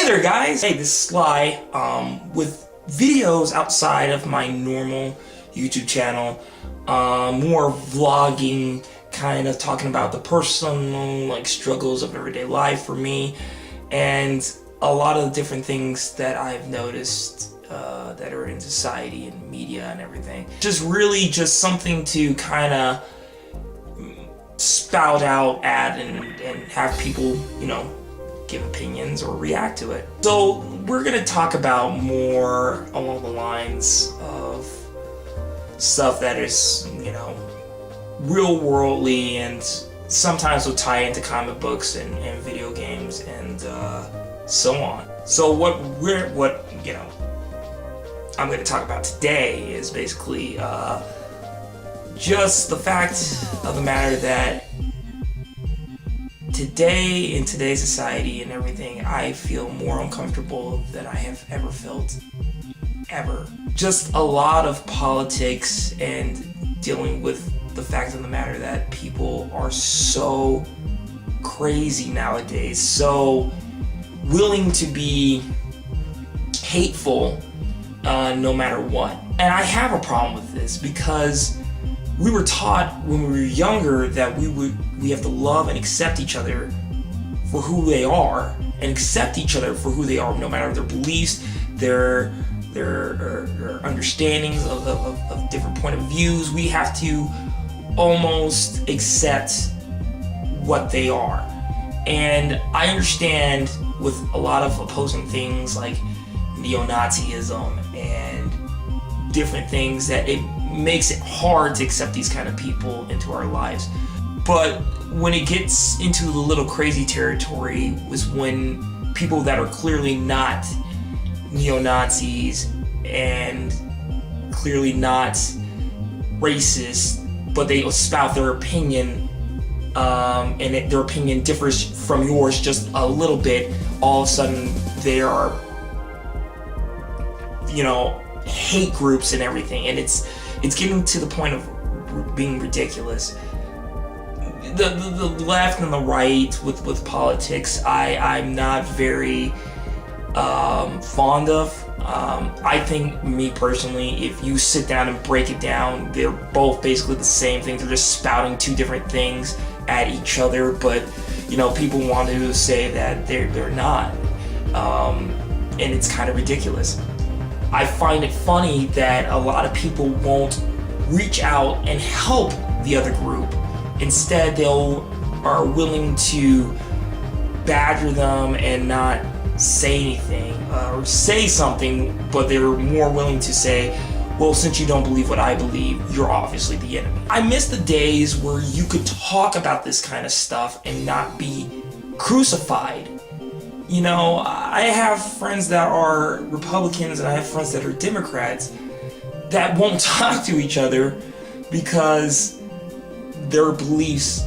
there, guys! Hey, this is Sly, with videos outside of my normal YouTube channel, more vlogging, kind of talking about the personal, struggles of everyday life for me, and a lot of the different things that I've noticed that are in society and media and everything. Just really just something to kind of spout out at and have people, give opinions or react to it. So we're gonna talk about more along the lines of stuff that is, real worldly and sometimes will tie into comic books and video games and so on. So what I'm going to talk about today is basically just the fact of the matter that today, in today's society and everything, I feel more uncomfortable than I have ever felt, ever. Just a lot of politics and dealing with the fact of the matter that people are so crazy nowadays, so willing to be hateful no matter what. And I have a problem with this because we were taught when we were younger that we have to love and accept each other for who they are, and accept each other for who they are, no matter their beliefs, their understandings of different point of views. We have to almost accept what they are. And I understand with a lot of opposing things like neo-Nazism and different things that it makes it hard to accept these kind of people into our lives. But when it gets into the little crazy territory was when people that are clearly not neo-Nazis and clearly not racist, but they spout their opinion, and their opinion differs from yours just a little bit, all of a sudden they are, hate groups and everything, and it's getting to the point of being ridiculous. The left and the right with politics, I'm not very fond of. I think, me personally, if you sit down and break it down, they're both basically the same thing. They're just spouting two different things at each other, but people want to say that they're not, and it's kind of ridiculous. I find it funny that a lot of people won't reach out and help the other group. Instead, they are willing to badger them and not say anything, or say something, but they're more willing to say, well, since you don't believe what I believe, you're obviously the enemy. I miss the days where you could talk about this kind of stuff and not be crucified. I have friends that are Republicans and I have friends that are Democrats that won't talk to each other because their beliefs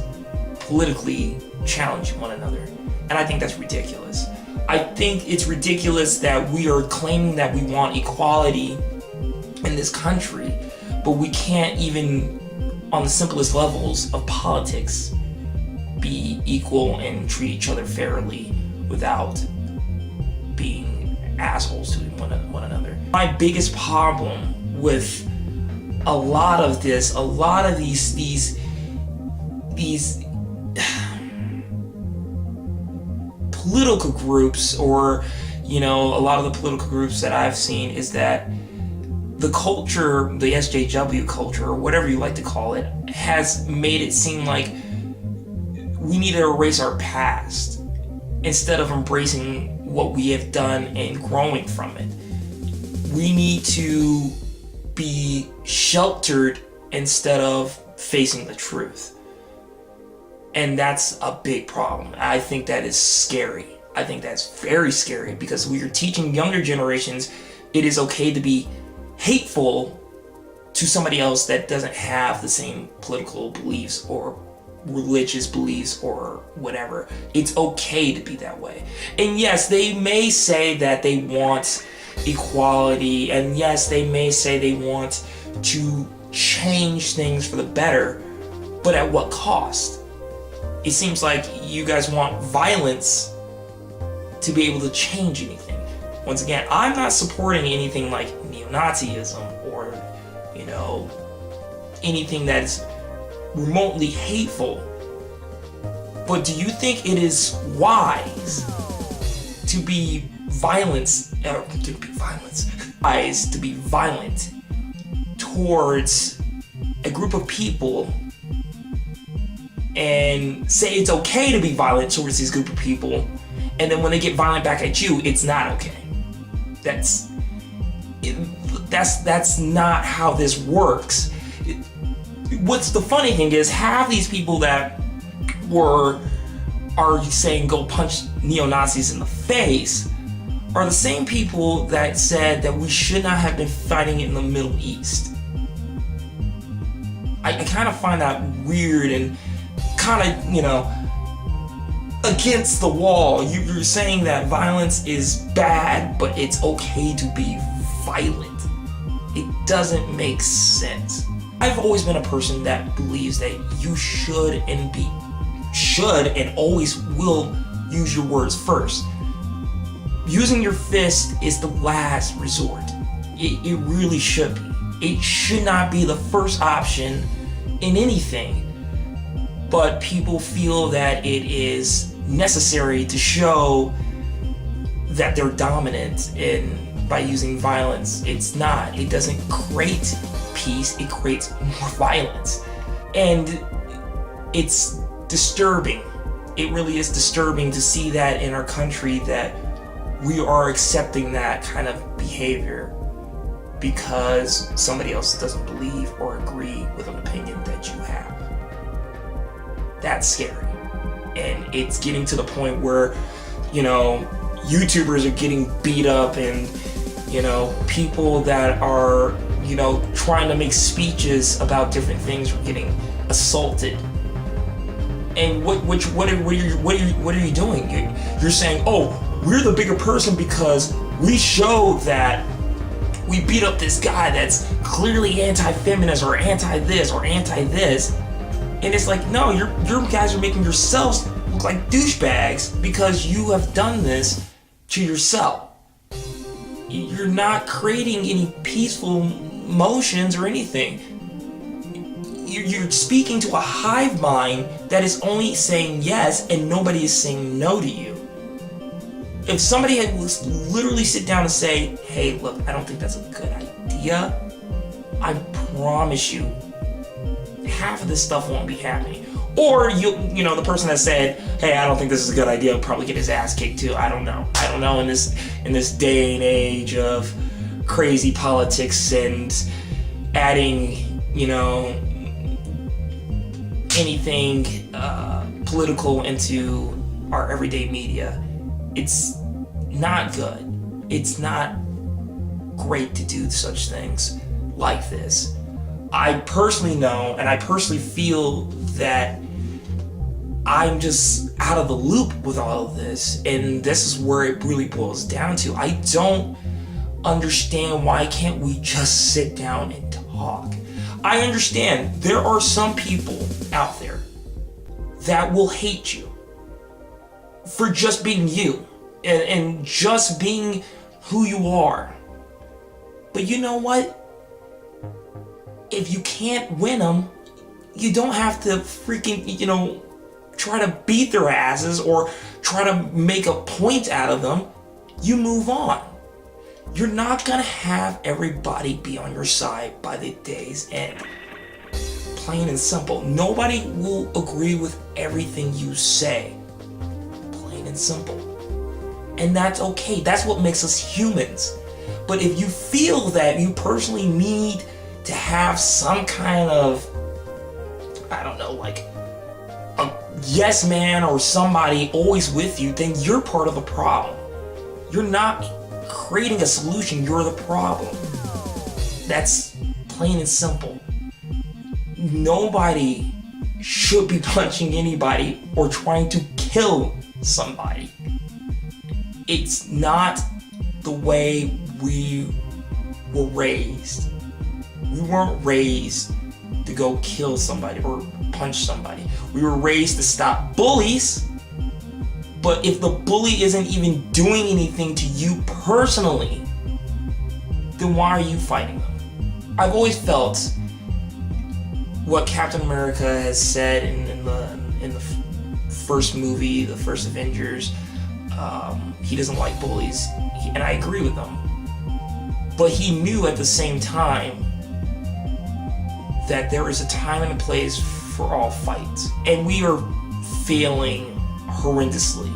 politically challenge one another. And I think that's ridiculous. I think it's ridiculous that we are claiming that we want equality in this country, but we can't even, on the simplest levels of politics, be equal and treat each other fairly without being assholes to one another. My biggest problem with a lot of this, a lot of these political groups, or a lot of the political groups that I've seen, is that the culture, the SJW culture, or whatever you like to call it, has made it seem like we need to erase our past instead of embracing what we have done and growing from it. We need to be sheltered instead of facing the truth. And that's a big problem. I think that is scary. I think that's very scary, because we are teaching younger generations it is okay to be hateful to somebody else that doesn't have the same political beliefs or religious beliefs or whatever. It's okay to be that way. And yes, they may say that they want equality, and yes, they may say they want to change things for the better, but at what cost? It seems like you guys want violence to be able to change anything. Once again, I'm not supporting anything like neo-Nazism or, anything that's remotely hateful. But do you think it is wise to be violent towards a group of people and say it's okay to be violent towards this group of people, and then when they get violent back at you, it's not okay? That's not how this works. What's the funny thing is, half these people that are saying go punch neo-Nazis in the face are the same people that said that we should not have been fighting in the Middle East. I kind of find that weird and kind of, against the wall. You're saying that violence is bad, but it's okay to be violent. It doesn't make sense. I've always been a person that believes that you should and always will use your words first. Using your fist is the last resort. It really should be. It should not be the first option in anything. But people feel that it is necessary to show that they're dominant by using violence. It's not. It doesn't create peace. It creates more violence. And it's disturbing. It really is disturbing to see that in our country, that we are accepting that kind of behavior because somebody else doesn't believe or agree with an opinion that you have. That's scary. And it's getting to the point where, YouTubers are getting beat up, and, people that are, trying to make speeches about different things are getting assaulted. And what are you doing? You're saying, oh, we're the bigger person because we show that we beat up this guy that's clearly anti-feminist or anti-this or anti-this. And it's like, no, you guys are making yourselves look like douchebags because you have done this to yourself. You're not creating any peaceful motions or anything. You're speaking to a hive mind that is only saying yes and nobody is saying no to you. If somebody had literally sit down and say, hey, look, I don't think that's a good idea, I promise you, half of this stuff won't be happening. Or the person that said, hey, I don't think this is a good idea, will probably get his ass kicked too. I don't know in this day and age of crazy politics and adding, anything political into our everyday media. It's not good. It's not great to do such things like this. I personally know, and I personally feel that I'm just out of the loop with all of this, and this is where it really boils down to. I don't understand, why can't we just sit down and talk? I understand there are some people out there that will hate you for just being you and just being who you are. But you know what? If you can't win them, you don't have to freaking, try to beat their asses or try to make a point out of them. You move on. You're not gonna have everybody be on your side by the day's end. Plain and simple. Nobody will agree with everything you say. Plain and simple. And that's okay. That's what makes us humans. But if you feel that you personally need to have some kind of, like a yes man or somebody always with you, then you're part of the problem. You're not creating a solution, you're the problem. That's plain and simple. Nobody should be punching anybody or trying to kill somebody. It's not the way we were raised. We weren't raised to go kill somebody or punch somebody. We were raised to stop bullies But if the bully isn't even doing anything to you personally, then why are you fighting them? I've always felt what Captain America has said in the first movie, the first Avengers. He doesn't like bullies, and I agree with him. But he knew at the same time that there is a time and a place for all fights, and we are failing horrendously.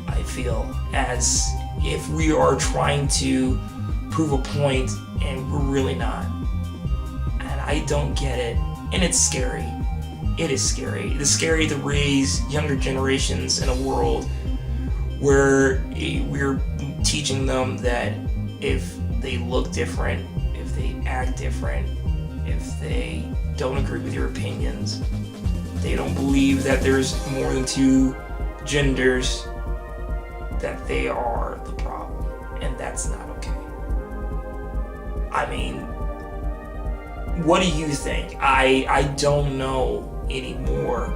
I feel as if we are trying to prove a point, and we're really not. And I don't get it, and it's scary. It is scary. It is scary to raise younger generations in a world where we're teaching them that if they look different, if they act different, if they don't agree with your opinions, they don't believe that there's more than two genders, that they are the problem, and that's not okay. I mean, what do you think? I don't know anymore.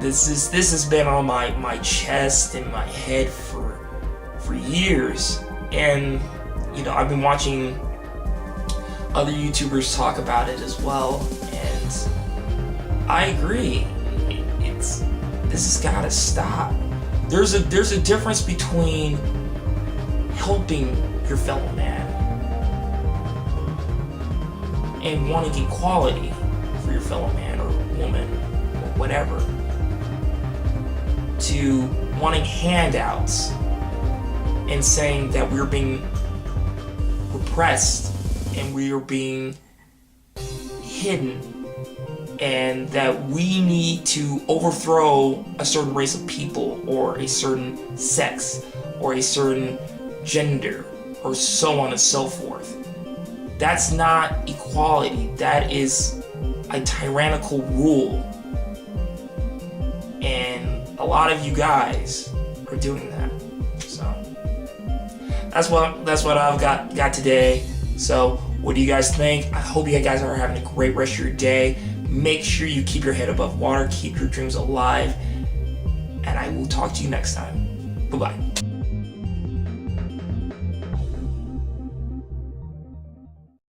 This has been on my chest and my head for years, and I've been watching other YouTubers talk about it as well, and I agree. This has got to stop. There's a difference between helping your fellow man and wanting equality for your fellow man or woman or whatever, to wanting handouts and saying that we're being repressed and we are being hidden, and that we need to overthrow a certain race of people or a certain sex or a certain gender or so on and so forth. That's not equality. That is a tyrannical rule. And a lot of you guys are doing that. So that's what I've got today. So what do you guys think? I hope you guys are having a great rest of your day. Make sure you keep your head above water, keep your dreams alive, and I will talk to you next time. Bye-bye.